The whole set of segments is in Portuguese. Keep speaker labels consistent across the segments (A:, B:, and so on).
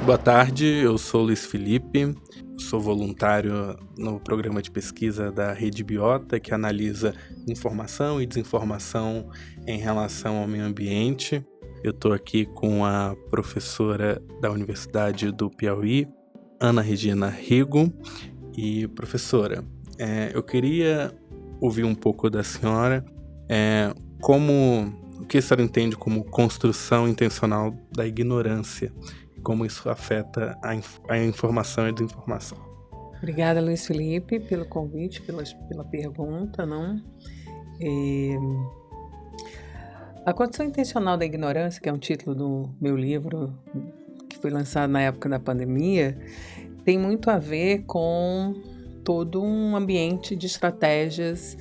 A: Boa tarde, eu sou Luiz Felipe, sou voluntário no programa de pesquisa da Rede Biota, que analisa informação e desinformação em relação ao meio ambiente. Eu estou aqui com a professora da Universidade do Piauí, Ana Regina Rigo. E, professora, eu queria ouvir um pouco da senhora o que a senhora entende como construção intencional da ignorância, como isso afeta a informação e a desinformação.
B: Obrigada, Luiz Felipe, pelo convite, pela pergunta. A construção intencional da ignorância, que é um título do meu livro, que foi lançado na época da pandemia, tem muito a ver com todo um ambiente de estratégias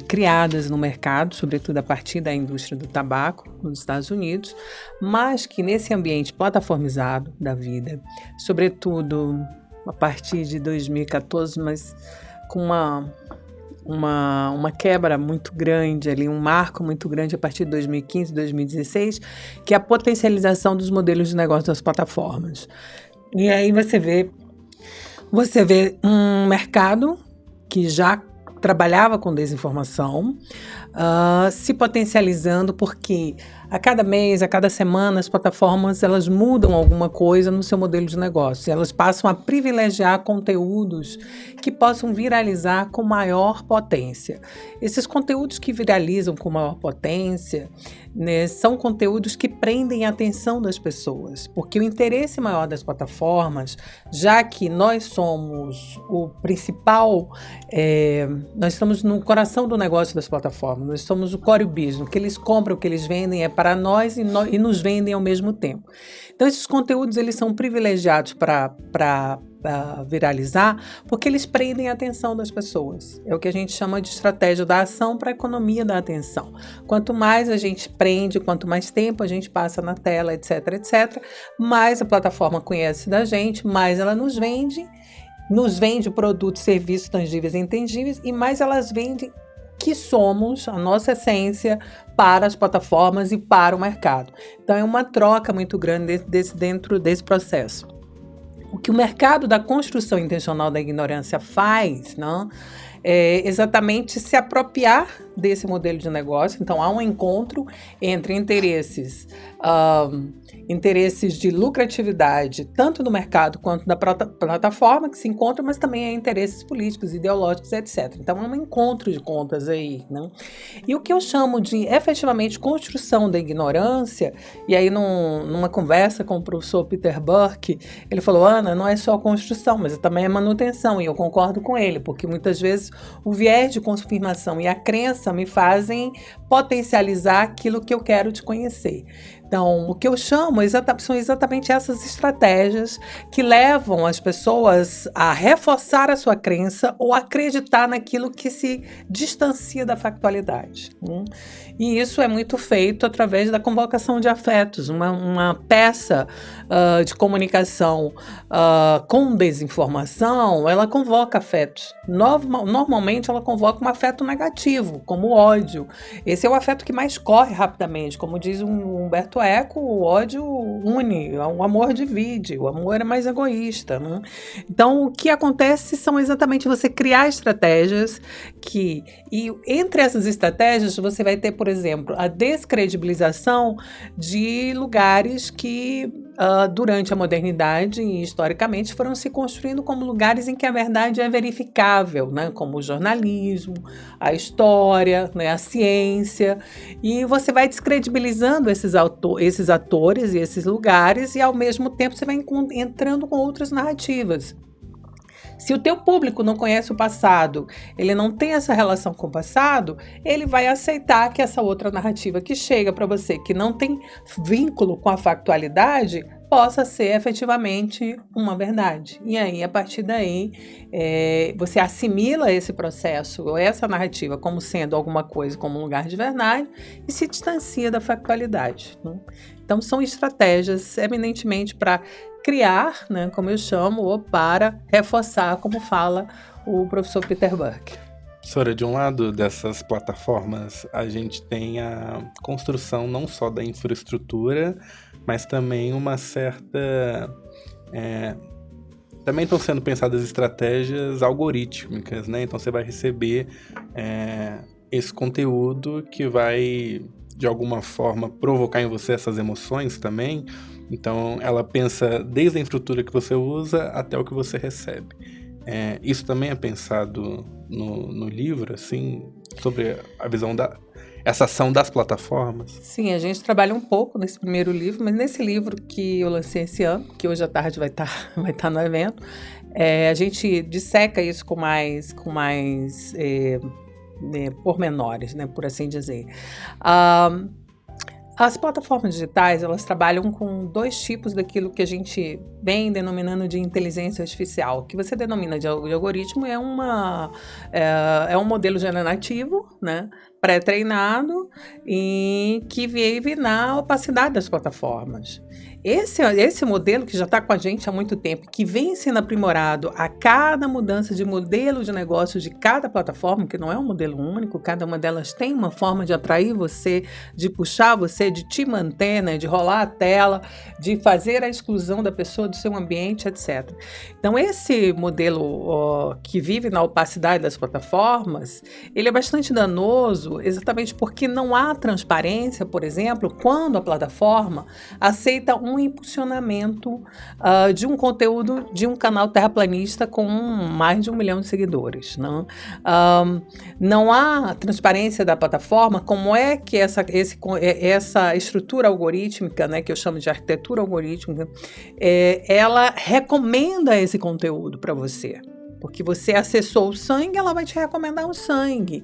B: criadas no mercado, sobretudo a partir da indústria do tabaco nos Estados Unidos, mas que nesse ambiente plataformizado da vida, sobretudo a partir de 2014, mas com uma quebra muito grande ali, um marco muito grande a partir de 2015, 2016, que é a potencialização dos modelos de negócio das plataformas. E aí você vê um mercado que já trabalhava com desinformação, se potencializando porque a cada mês, a cada semana, as plataformas elas mudam alguma coisa no seu modelo de negócio. Elas passam a privilegiar conteúdos que possam viralizar com maior potência. Esses conteúdos que viralizam com maior potência, né, são conteúdos que prendem a atenção das pessoas, porque o interesse maior das plataformas, já que nós somos o principal, nós estamos no coração do negócio das plataformas, nós somos o core business, o que eles compram, o que eles vendem é para nós e nos vendem ao mesmo tempo. Então esses conteúdos eles são privilegiados para viralizar, porque eles prendem a atenção das pessoas. É o que a gente chama de estratégia da ação para a economia da atenção. Quanto mais a gente prende, quanto mais tempo a gente passa na tela, etc., mais a plataforma conhece da gente, mais ela nos vende produtos, serviços tangíveis e intangíveis, e mais elas vendem que somos, a nossa essência, para as plataformas e para o mercado. Então é uma troca muito grande dentro desse processo. O que o mercado da construção intencional da ignorância faz, não, é exatamente se apropriar desse modelo de negócio. Então, há um encontro entre interesses de lucratividade, tanto do mercado quanto da plataforma que se encontram, mas também há interesses políticos, ideológicos, etc. Então, há um encontro de contas aí, né? E o que eu chamo de, efetivamente, construção da ignorância, e aí numa conversa com o professor Peter Burke, ele falou, Ana, não é só construção, mas também é manutenção, e eu concordo com ele, porque muitas vezes o viés de confirmação e a crença me fazem potencializar aquilo que eu quero te conhecer. Então, o que eu chamo são exatamente essas estratégias que levam as pessoas a reforçar a sua crença ou acreditar naquilo que se distancia da factualidade. E isso é muito feito através da convocação de afetos, uma peça de comunicação com desinformação, ela convoca afetos. Normalmente ela convoca um afeto negativo, como o ódio. Esse é o afeto que mais corre rapidamente, como diz Humberto Eco, o ódio une, o amor divide, o amor é mais egoísta, né? Então, o que acontece são exatamente você criar estratégias e entre essas estratégias você vai ter, por exemplo, a descredibilização de lugares que durante a modernidade e historicamente foram se construindo como lugares em que a verdade é verificável, né? Como o jornalismo, a história, né? A ciência, e você vai descredibilizando esses atores e esses lugares, e ao mesmo tempo você vai entrando com outras narrativas. Se o teu público não conhece o passado, ele não tem essa relação com o passado, ele vai aceitar que essa outra narrativa que chega para você, que não tem vínculo com a factualidade, possa ser efetivamente uma verdade. E aí, a partir daí, você assimila esse processo, ou essa narrativa, como sendo alguma coisa, como um lugar de verdade, e se distancia da factualidade, né? Então, são estratégias eminentemente para criar, né, como eu chamo, ou para reforçar, como fala o professor Peter Burke.
A: Professora, de um lado dessas plataformas, a gente tem a construção não só da infraestrutura, mas também uma certa Também estão sendo pensadas estratégias algorítmicas, né? Então você vai receber esse conteúdo que vai, de alguma forma, provocar em você essas emoções também. Então ela pensa desde a infraestrutura que você usa até o que você recebe. Isso também é pensado no livro, assim, sobre a visão essa ação das plataformas?
B: Sim, a gente trabalha um pouco nesse primeiro livro, mas nesse livro que eu lancei esse ano, que hoje à tarde vai estar no evento, a gente disseca isso com mais pormenores, né, por assim dizer. As plataformas digitais, elas trabalham com 2 tipos daquilo que a gente vem denominando de inteligência artificial. O que você denomina de algoritmo é um modelo generativo, né, pré-treinado e que vive na opacidade das plataformas. Esse modelo que já está com a gente há muito tempo, que vem sendo aprimorado a cada mudança de modelo de negócio de cada plataforma, que não é um modelo único, cada uma delas tem uma forma de atrair você, de puxar você, de te manter, né, de rolar a tela, de fazer a exclusão da pessoa do seu ambiente, etc. Então, esse modelo que vive na opacidade das plataformas, ele é bastante danoso exatamente porque não há transparência, por exemplo, quando a plataforma aceita um impulsionamento de um conteúdo de um canal terraplanista com mais de 1 milhão de seguidores. Não há transparência da plataforma, como é que essa estrutura algorítmica, né, que eu chamo de arquitetura algorítmica, ela recomenda esse conteúdo para você. Porque você acessou o sangue, ela vai te recomendar o sangue.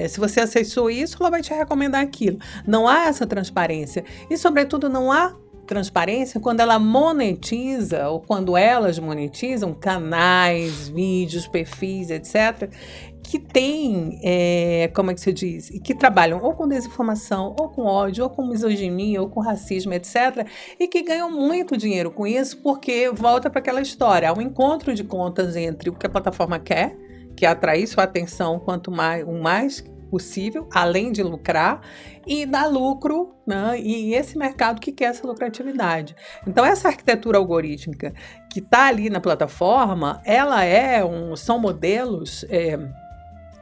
B: Se você acessou isso, ela vai te recomendar aquilo. Não há essa transparência. E, sobretudo, não há transparência quando ela monetiza ou quando elas monetizam canais, vídeos, perfis, etc., que tem, como é que se diz, e que trabalham ou com desinformação, ou com ódio, ou com misoginia, ou com racismo, etc., e que ganham muito dinheiro com isso, porque volta para aquela história, há um encontro de contas entre o que a plataforma quer, que é atrair sua atenção o mais possível, além de lucrar, e dar lucro, né? E esse mercado que quer essa lucratividade. Então, essa arquitetura algorítmica que está ali na plataforma, são modelos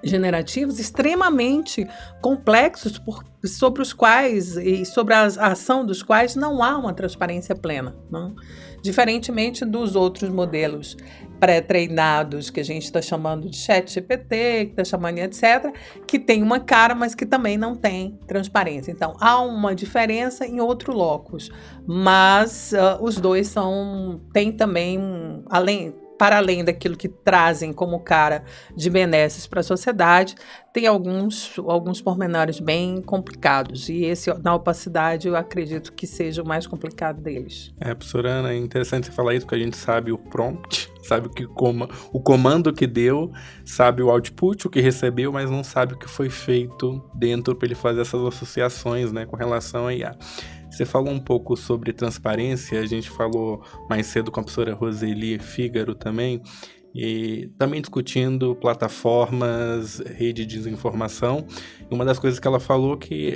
B: generativos extremamente complexos sobre os quais e sobre a ação dos quais não há uma transparência plena, não? Diferentemente dos outros modelos pré-treinados que a gente está chamando de ChatGPT, que está chamando de etc., que tem uma cara, mas que também não tem transparência. Então, há uma diferença em outro locus, mas os dois têm também, para além daquilo que trazem como cara de benesses para a sociedade, tem alguns pormenores bem complicados. E esse, na opacidade, eu acredito que seja o mais complicado deles.
A: Professora Ana, é interessante você falar isso, porque a gente sabe o prompt, sabe o comando que deu, sabe o output, o que recebeu, mas não sabe o que foi feito dentro para ele fazer essas associações, né, com relação a IA. Você falou um pouco sobre transparência, a gente falou mais cedo com a professora Roseli Fígaro também, e também discutindo plataformas, rede de desinformação. Uma das coisas que ela falou que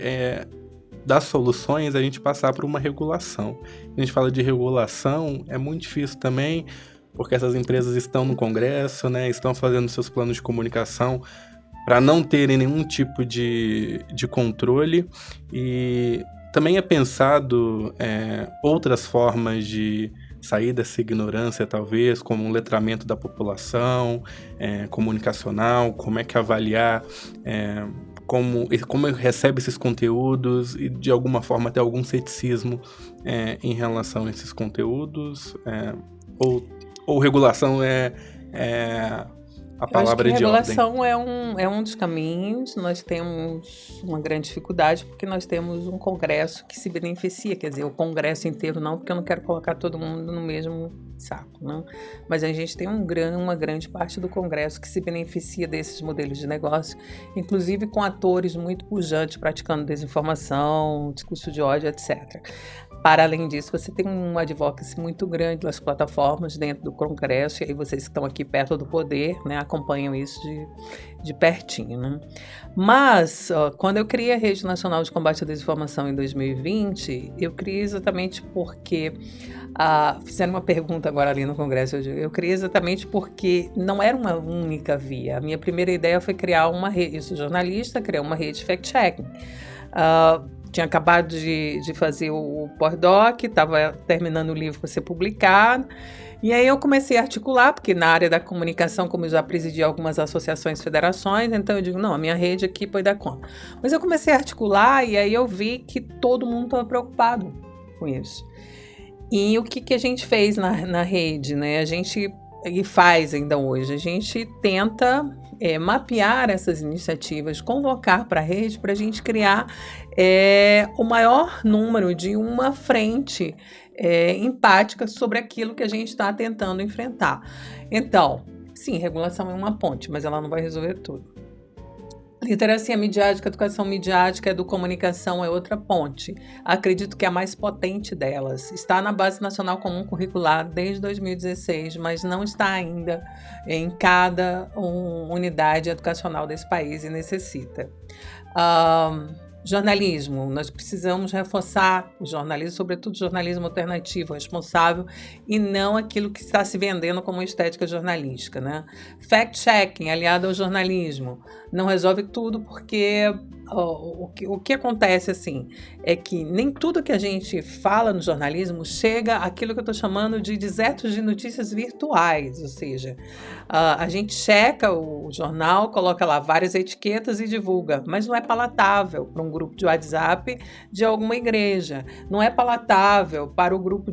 A: das soluções a gente passar por uma regulação. A gente fala de regulação, é muito difícil também, porque essas empresas estão no Congresso, né, estão fazendo seus planos de comunicação para não terem nenhum tipo de controle, e também é pensado outras formas de sair dessa ignorância, talvez, como um letramento da população, comunicacional, como é que avaliar, como recebe esses conteúdos e, de alguma forma, ter algum ceticismo em relação a esses conteúdos, ou regulação a palavra de ordem.
B: Regulação é um dos caminhos. Nós temos uma grande dificuldade porque nós temos um Congresso que se beneficia, quer dizer, o Congresso inteiro não, porque eu não quero colocar todo mundo no mesmo saco, não. Mas a gente tem uma grande parte do Congresso que se beneficia desses modelos de negócio, inclusive com atores muito pujantes praticando desinformação, discurso de ódio, etc. Para além disso, você tem um advocacy muito grande das plataformas dentro do Congresso, e aí vocês que estão aqui perto do poder, né, acompanham isso de pertinho, né? Mas, quando eu criei a Rede Nacional de Combate à Desinformação em 2020, eu criei exatamente porque, fizeram uma pergunta agora ali no Congresso, eu criei exatamente porque não era uma única via. A minha primeira ideia foi criar uma rede, eu sou jornalista, criar uma rede de fact-checking. Tinha acabado de fazer o pós-doc, estava terminando o livro para ser publicado, e aí eu comecei a articular, porque na área da comunicação, como eu já presidi algumas associações, federações, então eu digo, não, a minha rede aqui pode dar conta. Mas eu comecei a articular e aí eu vi que todo mundo estava preocupado com isso. E o que a gente fez na rede, né? A gente, e faz ainda hoje, a gente tenta mapear essas iniciativas, convocar para a rede para a gente criar o maior número de uma frente empática sobre aquilo que a gente está tentando enfrentar. Então, sim, regulação é uma ponte, mas ela não vai resolver tudo. Literacia midiática, educação midiática, educomunicação é outra ponte. Acredito que é a mais potente delas. Está na Base Nacional Comum Curricular desde 2016, mas não está ainda em cada unidade educacional desse país e necessita. Jornalismo, nós precisamos reforçar o jornalismo, sobretudo o jornalismo alternativo, responsável, e não aquilo que está se vendendo como estética jornalística, né? Fact-checking, aliado ao jornalismo, não resolve tudo, porque o que acontece assim é que nem tudo que a gente fala no jornalismo chega àquilo que eu estou chamando de desertos de notícias virtuais, ou seja, a gente checa o jornal, coloca lá várias etiquetas e divulga, mas não é palatável para um grupo de WhatsApp de alguma igreja, não é palatável para o grupo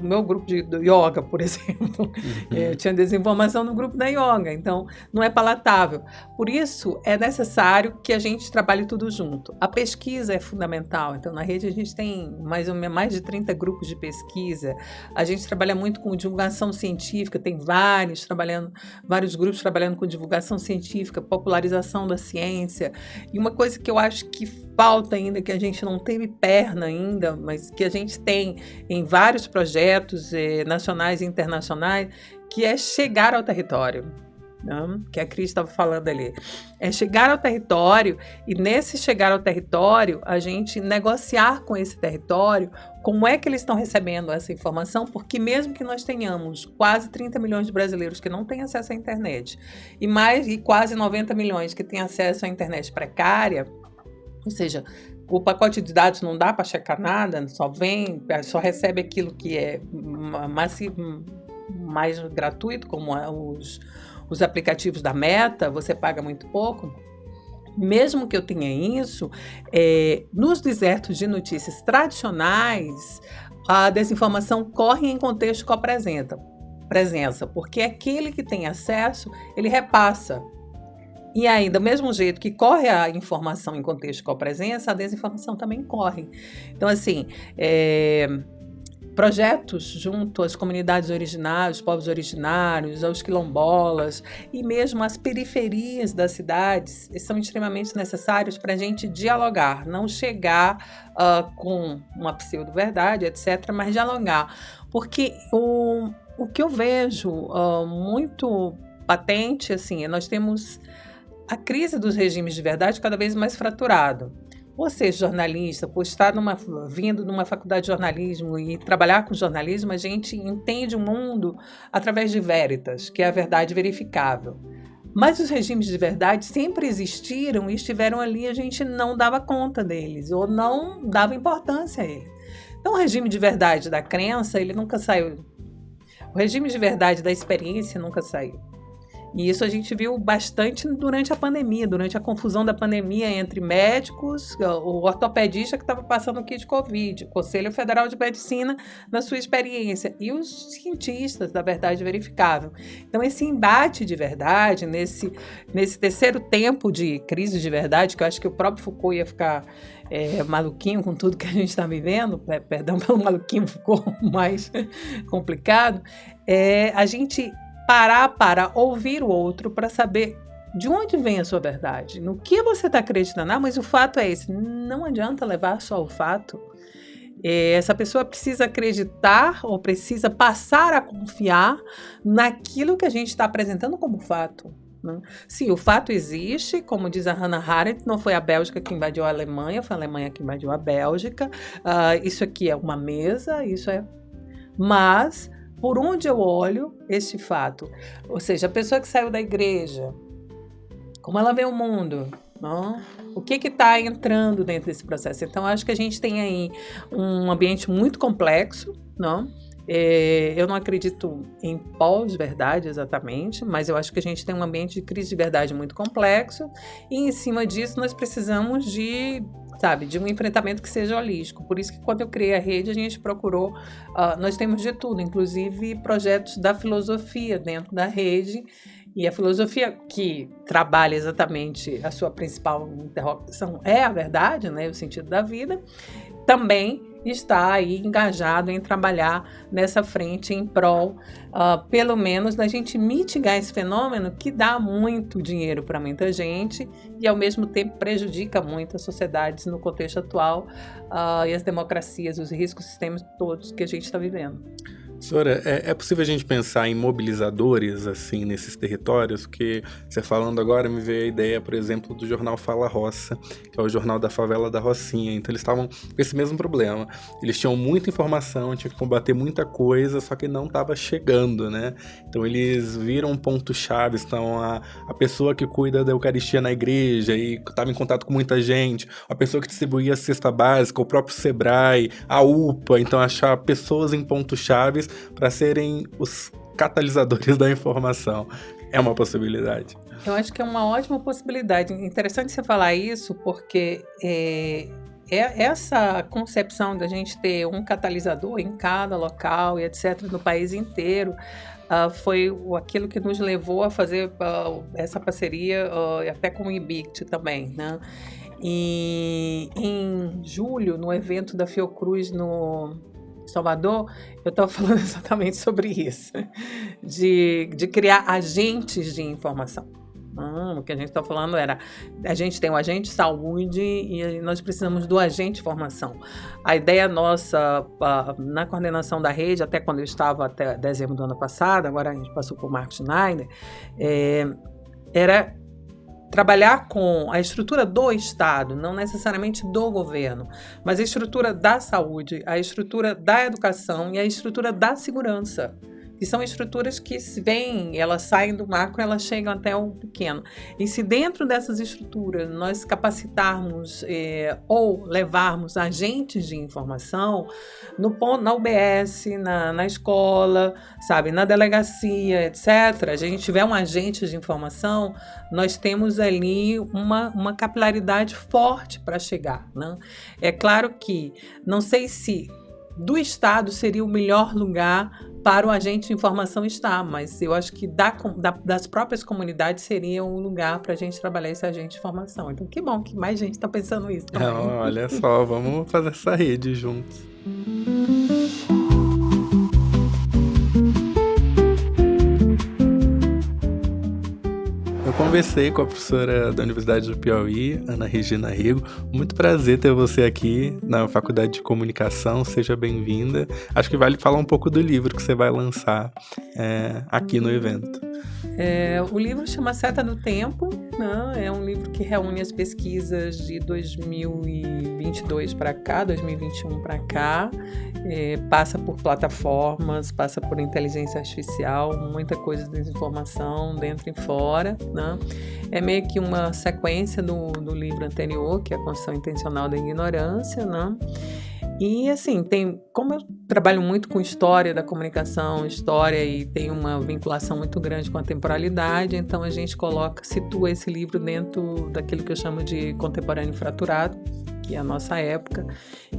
B: meu grupo do yoga, por exemplo. Eu tinha desinformação no grupo da yoga, então não é palatável. Por isso é necessário que a gente trabalhe tudo junto. A pesquisa é fundamental, então na rede a gente tem mais de 30 grupos de pesquisa, a gente trabalha muito com divulgação científica, tem vários grupos trabalhando com divulgação científica, popularização da ciência, e uma coisa que eu acho que falta ainda, que a gente não teve perna ainda, mas que a gente tem em vários projetos nacionais e internacionais, que é chegar ao território. Que a Cris estava falando ali, é chegar ao território, e nesse chegar ao território, a gente negociar com esse território como é que eles estão recebendo essa informação, porque mesmo que nós tenhamos quase 30 milhões de brasileiros que não têm acesso à internet, e quase 90 milhões que têm acesso à internet precária, ou seja, o pacote de dados não dá para checar nada, só recebe aquilo que é mais gratuito, como os aplicativos da Meta, você paga muito pouco. Mesmo que eu tenha isso, nos desertos de notícias tradicionais, a desinformação corre em contexto com a presença, porque aquele que tem acesso, ele repassa. E aí, do mesmo jeito que corre a informação em contexto com a presença, a desinformação também corre. Então, assim, projetos junto às comunidades originárias, povos originários, aos quilombolas e mesmo às periferias das cidades são extremamente necessários para a gente dialogar, não chegar com uma pseudo-verdade, etc., mas dialogar. Porque o que eu vejo muito patente, assim, nós temos a crise dos regimes de verdade cada vez mais fraturado. Por ser jornalista, por estar vindo de uma faculdade de jornalismo e trabalhar com jornalismo, a gente entende o mundo através de veritas, que é a verdade verificável. Mas os regimes de verdade sempre existiram e estiveram ali, a gente não dava conta deles, ou não dava importância a eles. Então, o regime de verdade da crença, ele nunca saiu. O regime de verdade da experiência nunca saiu. E isso a gente viu bastante durante a pandemia, durante a confusão da pandemia entre médicos, o ortopedista que estava passando o kit de Covid, o Conselho Federal de Medicina na sua experiência, e os cientistas da verdade verificável. Então, esse embate de verdade, nesse terceiro tempo de crise de verdade, que eu acho que o próprio Foucault ia ficar maluquinho com tudo que a gente está vivendo, perdão pelo maluquinho, ficou mais complicado, a gente parar para ouvir o outro, para saber de onde vem a sua verdade, no que você está acreditando. Mas o fato é esse. Não adianta levar só o fato. Essa pessoa precisa acreditar ou precisa passar a confiar naquilo que a gente está apresentando como fato, né? Sim, o fato existe, como diz a Hannah Arendt, não foi a Bélgica que invadiu a Alemanha, foi a Alemanha que invadiu a Bélgica. Isso aqui é uma mesa, mas por onde eu olho este fato, ou seja, a pessoa que saiu da igreja, como ela vê o mundo, não? O que está entrando dentro desse processo? Então, acho que a gente tem aí um ambiente muito complexo, não? Eu não acredito em pós-verdade exatamente, mas eu acho que a gente tem um ambiente de crise de verdade muito complexo, e em cima disso nós precisamos de um enfrentamento que seja holístico. Por isso que quando eu criei a rede, a gente procurou, nós temos de tudo, inclusive projetos da filosofia dentro da rede, e a filosofia que trabalha exatamente a sua principal interrogação é a verdade, né, o sentido da vida, também está aí engajado em trabalhar nessa frente em prol, pelo menos, da gente mitigar esse fenômeno que dá muito dinheiro para muita gente e, ao mesmo tempo, prejudica muito as sociedades no contexto atual, e as democracias, os riscos sistêmicos todos que a gente está vivendo.
A: Senhora, é possível a gente pensar em mobilizadores, assim, nesses territórios? Porque você falando agora me veio a ideia, por exemplo, do jornal Fala Roça, que é o jornal da favela da Rocinha. Então eles estavam com esse mesmo problema. Eles tinham muita informação, tinham que combater muita coisa, só que não estava chegando, né? Então eles viram pontos-chave. Então a pessoa que cuida da Eucaristia na igreja e estava em contato com muita gente, a pessoa que distribuía a cesta básica, o próprio Sebrae, a UPA. Então achar pessoas em pontos-chave para serem os catalisadores da informação. É uma possibilidade.
B: Eu acho que é uma ótima possibilidade. Interessante você falar isso, porque essa concepção da gente ter um catalisador em cada local e etc. no país inteiro, foi aquilo que nos levou a fazer essa parceria até com o IBICT também, né? E em julho, no evento da Fiocruz no Salvador, eu estava falando exatamente sobre isso, de criar agentes de informação. O que a gente está falando era, a gente tem o agente saúde e nós precisamos do agente informação. A ideia nossa, na coordenação da rede, até quando eu estava até dezembro do ano passado, agora a gente passou por Marco Schneider, era trabalhar com a estrutura do Estado, não necessariamente do governo, mas a estrutura da saúde, a estrutura da educação e a estrutura da segurança, que são estruturas que elas saem do macro, elas chegam até o pequeno. E se dentro dessas estruturas nós capacitarmos ou levarmos agentes de informação na UBS, na escola, na delegacia, etc., a gente tiver um agente de informação, nós temos ali uma capilaridade forte para chegar, né? É claro que não sei se do Estado seria o melhor lugar para o agente de informação estar, mas eu acho que das próprias comunidades seria um lugar para a gente trabalhar esse agente de informação. Então, que bom que mais gente está pensando isso também.
A: Olha só, vamos fazer essa rede juntos. Eu conversei com a professora da Universidade do Piauí, Ana Regina Rigo. Muito prazer ter você aqui na Faculdade de Comunicação. Seja bem-vinda. Acho que vale falar um pouco do livro que você vai lançar aqui no evento.
B: O livro chama Seta do Tempo, né? É um livro que reúne as pesquisas de 2022 para cá, 2021 para cá, passa por plataformas, passa por inteligência artificial, muita coisa de desinformação dentro e fora, né? É meio que uma sequência do livro anterior, que é a Construção Intencional da Ignorância, né? E assim, como eu trabalho muito com história da comunicação, história, e tem uma vinculação muito grande com a temporalidade, então a gente situa esse livro dentro daquilo que eu chamo de contemporâneo fraturado, que é a nossa época,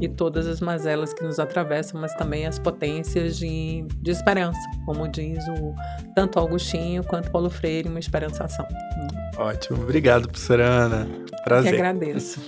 B: e todas as mazelas que nos atravessam, mas também as potências de esperança, como diz tanto Augustinho quanto Paulo Freire, uma esperançação.
A: Ótimo, obrigado, professora Ana. Prazer.
B: Eu que agradeço.